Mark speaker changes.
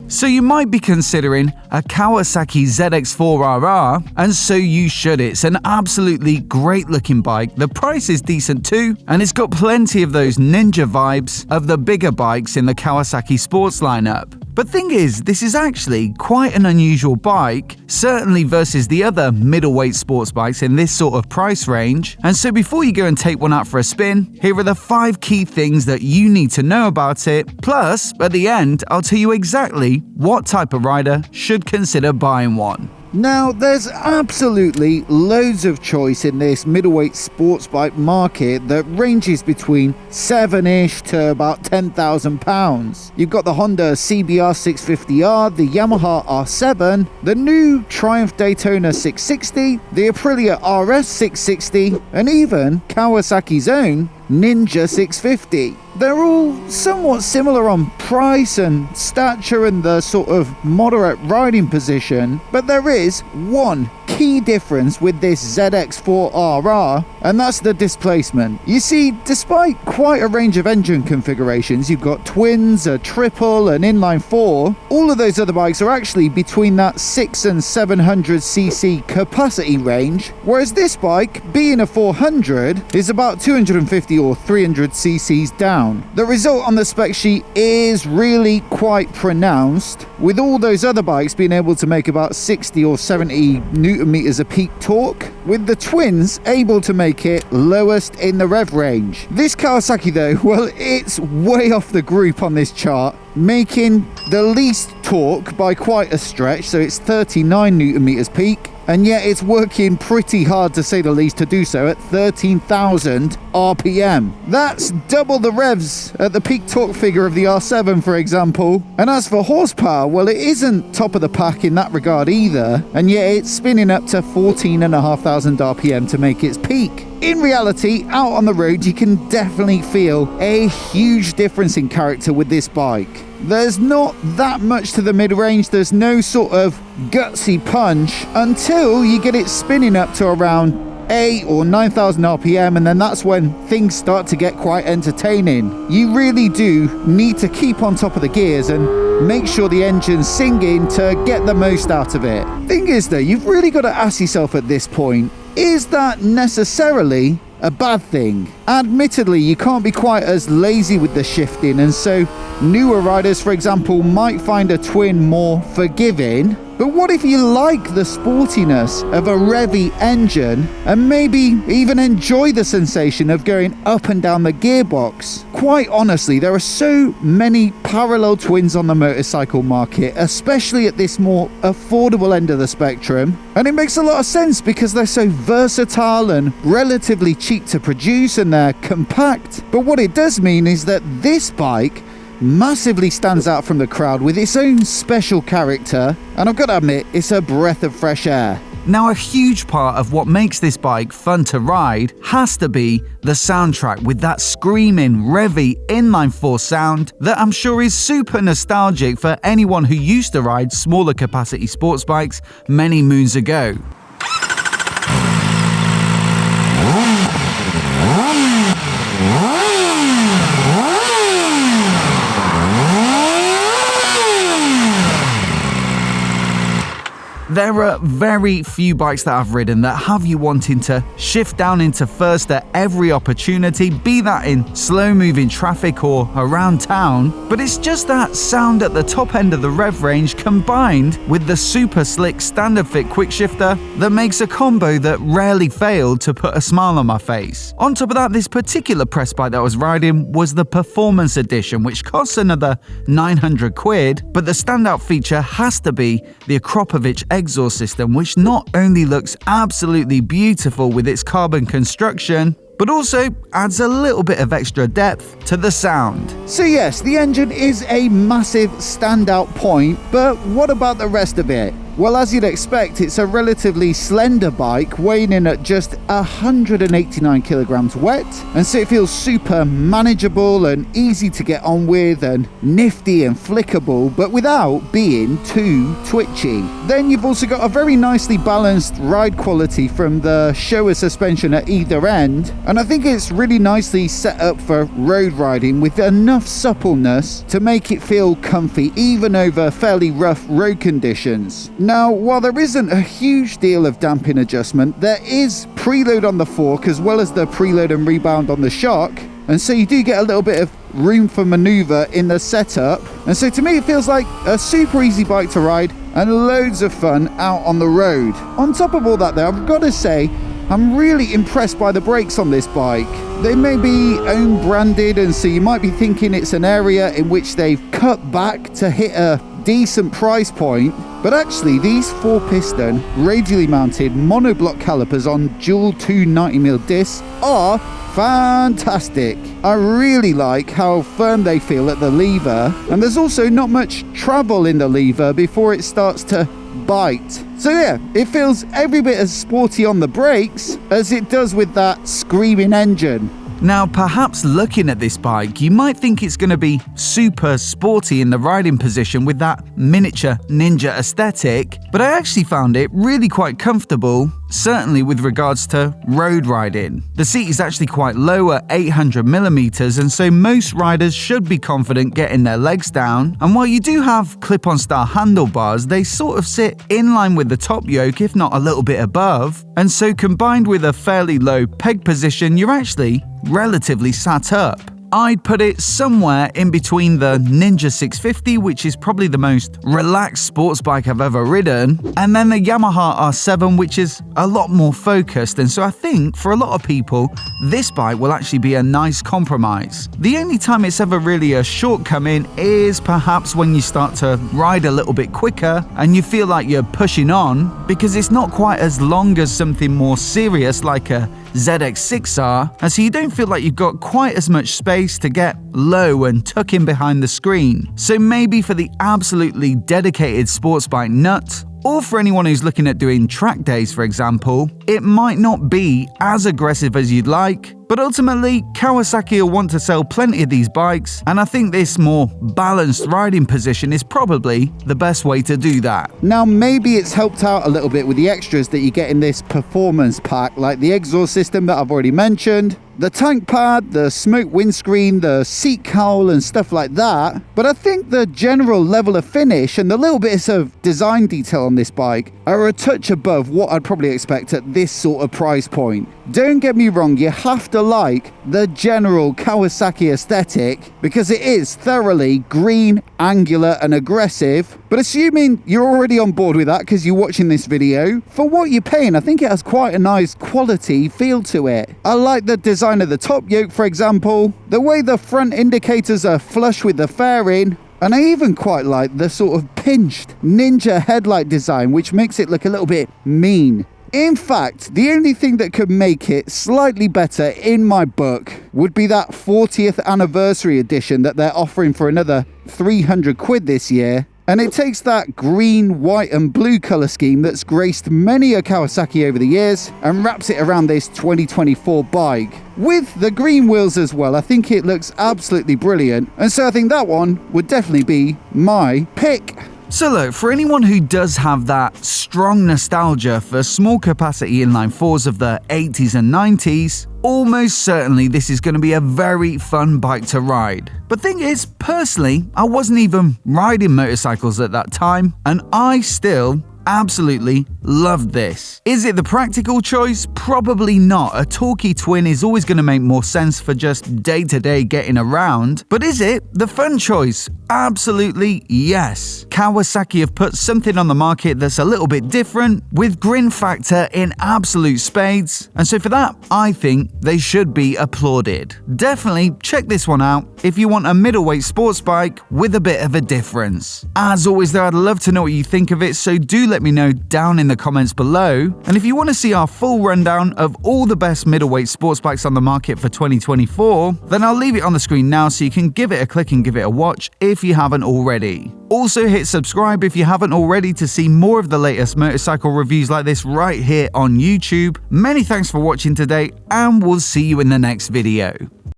Speaker 1: So you might be considering a Kawasaki ZX-4RR, and so you should. It's an absolutely great looking bike, the price is decent too, and it's got plenty of those ninja vibes of the bigger bikes in the Kawasaki sports lineup. But thing is, this is actually quite an unusual bike, certainly versus the other middleweight sports bikes in this sort of price range. And so before you go and take one out for a spin, here are the 5 key things that you need to know about it. Plus, at the end, I'll tell you exactly what type of rider should consider buying one.
Speaker 2: Now, there's absolutely loads of choice in this middleweight sports bike market that ranges between $7-ish to about £10,000. You've got the Honda CBR 650R, the Yamaha R7, the new Triumph Daytona 660, the Aprilia RS 660, and even Kawasaki's own Ninja 650. They're all somewhat similar on price and stature and the sort of moderate riding position, but there is one key difference with this ZX-4RR, and that's the displacement. You see, despite quite a range of engine configurations, you've got twins, a triple, an inline 4, all of those other bikes are actually between that 600 and 700cc capacity range, whereas this bike, being a 400, is about 250 or 300 cc's down. The result on the spec sheet is really quite pronounced, with all those other bikes being able to make about 60 or 70 newton meters of peak torque, with the twins able to make it lowest in the rev range. This Kawasaki though, well, it's way off the group on this chart, making the least torque by quite a stretch, so it's 39 newton meters peak, and yet it's working pretty hard, to say the least, to do so at 13,000 RPM. That's double the revs at the peak torque figure of the R7, for example. And as for horsepower, well, it isn't top of the pack in that regard either, and yet it's spinning up to 14,500 RPM to make its peak. In reality, out on the road, you can definitely feel a huge difference in character with this bike. There's not that much to the mid-range, there's no sort of gutsy punch until you get it spinning up to around 8 or 9,000 RPM, and then that's when things start to get quite entertaining. You really do need to keep on top of the gears and make sure the engine's singing to get the most out of it. Thing is though, you've really got to ask yourself at this point, is that necessarily a bad thing? Admittedly, you can't be quite as lazy with the shifting, and so newer riders, for example, might find a twin more forgiving. But what if you like the sportiness of a revvy engine and maybe even enjoy the sensation of going up and down the gearbox? Quite honestly, there are so many parallel twins on the motorcycle market, especially at this more affordable end of the spectrum. And it makes a lot of sense because they're so versatile and relatively cheap to produce, and they're compact. But what it does mean is that this bike massively stands out from the crowd with its own special character, and I've got to admit, it's a breath of fresh air.
Speaker 1: Now, a huge part of what makes this bike fun to ride has to be the soundtrack, with that screaming, revvy inline 4 sound that I'm sure is super nostalgic for anyone who used to ride smaller capacity sports bikes many moons ago. There are very few bikes that I've ridden that have you wanting to shift down into first at every opportunity, be that in slow-moving traffic or around town, but it's just that sound at the top end of the rev range combined with the super slick standard fit quick shifter that makes a combo that rarely failed to put a smile on my face. On top of that, this particular press bike that I was riding was the Performance Edition, which costs another 900 quid, but the standout feature has to be the Akropovich exhaust system, which not only looks absolutely beautiful with its carbon construction, but also adds a little bit of extra depth to the sound.
Speaker 2: So yes, the engine is a massive standout point, but what about the rest of it? Well, as you'd expect, it's a relatively slender bike, weighing in at just 189 kilograms wet, and so it feels super manageable and easy to get on with and nifty and flickable, but without being too twitchy. Then you've also got a very nicely balanced ride quality from the Showa suspension at either end, and I think it's really nicely set up for road riding with enough suppleness to make it feel comfy even over fairly rough road conditions. Now, while there isn't a huge deal of damping adjustment, there is preload on the fork as well as the preload and rebound on the shock, and so you do get a little bit of room for maneuver in the setup, and so to me it feels like a super easy bike to ride and loads of fun out on the road. On top of all that though, I've got to say I'm really impressed by the brakes on this bike. They may be own branded, and so you might be thinking it's an area in which they've cut back to hit a decent price point, but actually these 4-piston radially mounted monoblock calipers on dual 290mm discs are fantastic. I really like how firm they feel at the lever, and there's also not much travel in the lever before it starts to bite. So yeah, it feels every bit as sporty on the brakes as it does with that screaming engine.
Speaker 1: Now, perhaps looking at this bike, you might think it's going to be super sporty in the riding position with that miniature ninja aesthetic, but I actually found it really quite comfortable, certainly with regards to road riding. The seat is actually quite low at 800mm, and so most riders should be confident getting their legs down, and while you do have clip-on style handlebars, they sort of sit in line with the top yoke, if not a little bit above, and so combined with a fairly low peg position, you're actually relatively sat up. I'd put it somewhere in between the Ninja 650, which is probably the most relaxed sports bike I've ever ridden, and then the Yamaha R7, which is a lot more focused, and so I think for a lot of people, this bike will actually be a nice compromise. The only time it's ever really a shortcoming is perhaps when you start to ride a little bit quicker and you feel like you're pushing on, because it's not quite as long as something more serious like a ZX-6R, and so you don't feel like you've got quite as much space to get low and tuck in behind the screen. So maybe for the absolutely dedicated sports bike nut, or for anyone who's looking at doing track days for example, it might not be as aggressive as you'd like, but ultimately Kawasaki will want to sell plenty of these bikes, and I think this more balanced riding position is probably the best way to do that.
Speaker 2: Now maybe it's helped out a little bit with the extras that you get in this performance pack, like the exhaust system that I've already mentioned, the tank pad, the smoke windscreen, the seat cowl and stuff like that, but I think the general level of finish and the little bits of design detail on this bike are a touch above what I'd probably expect at this sort of price point. Don't get me wrong, you have to like the general Kawasaki aesthetic because it is thoroughly green, angular and aggressive, but assuming you're already on board with that because you're watching this video, for what you're paying, I think it has quite a nice quality feel to it. I like the design of the top yoke, for example, the way the front indicators are flush with the fairing, and I even quite like the sort of pinched ninja headlight design, which makes it look a little bit mean. In fact, the only thing that could make it slightly better in my book would be that 40th anniversary edition that they're offering for another 300 quid this year. And it takes that green, white and blue colour scheme that's graced many a Kawasaki over the years and wraps it around this 2024 bike. With the green wheels as well, I think it looks absolutely brilliant. And so I think that one would definitely be my pick.
Speaker 1: So look, for anyone who does have that strong nostalgia for small capacity inline fours of the 80s and 90s, almost certainly this is going to be a very fun bike to ride. But thing is, personally, I wasn't even riding motorcycles at that time, and I still absolutely loved this. Is it the practical choice? Probably not. A torquey twin is always going to make more sense for just day-to-day getting around. But is it the fun choice? Absolutely yes. Kawasaki have put something on the market that's a little bit different, with grin factor in absolute spades, and so for that, I think they should be applauded. Definitely check this one out if you want a middleweight sports bike with a bit of a difference. As always though, I'd love to know what you think of it, so do let let me know down in the comments below. And if you want to see our full rundown of all the best middleweight sports bikes on the market for 2024, then I'll leave it on the screen now so you can give it a click and give it a watch if you haven't already. Also hit subscribe if you haven't already to see more of the latest motorcycle reviews like this right here on YouTube. Many thanks for watching today, and we'll see you in the next video.